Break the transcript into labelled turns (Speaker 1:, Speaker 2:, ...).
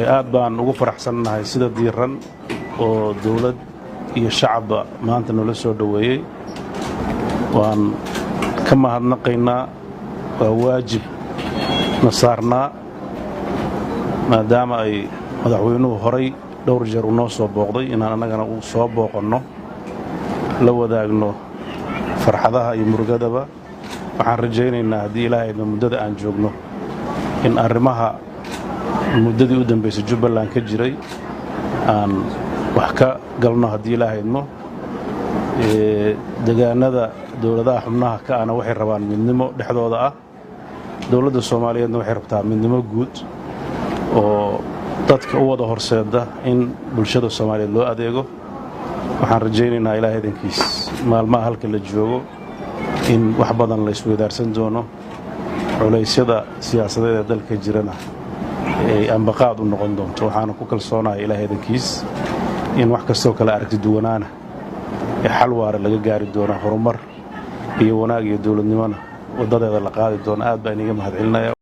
Speaker 1: aad baan ugu faraxsannahay sida diiran oo dawlad iyo shacabba maanta nala soo dhoweeyey. waan ka mahadnaqaynaa, waa waajib na saarnaa maadaama ay madaxweynuhu horay dhowr jeer u noo soo booqday inaan annagana u soo booqanno, la wadaagno farxadaha iyo murugadaba. waxaan rajaynaynaa haddii ilaahayna muddada aan joogno in arrimaha muddadii u dambaysay Jubbaland ka jiray aan wax ka galno haddii ilaahayno. deegaanada dawladaha xubnaha ka ana waxay rabaan midnimo dhexdooda ah, dawladda Soomaaliyeedna waxay rabtaa midnimo guud oo dadka u wada horseeda in bulshada Soomaaliyeed loo adeego. waxaan rajaynaynaa ilaahay idankiis maalmaha halka la joogo in wax badan la isweydaarsan doono, culaysyada siyaasadeed ee dalka jirana ay ambaqaad u noqon doonto. waxaana ku kalsoonahay ilaahay idankiis in wax kastoo kale aragti duwanaana ee xal waara laga gaari doono, horumar iyo wanaag iyo dawladnimona wadadeeda la qaadi doono. aad baan iga mahadcelinaya.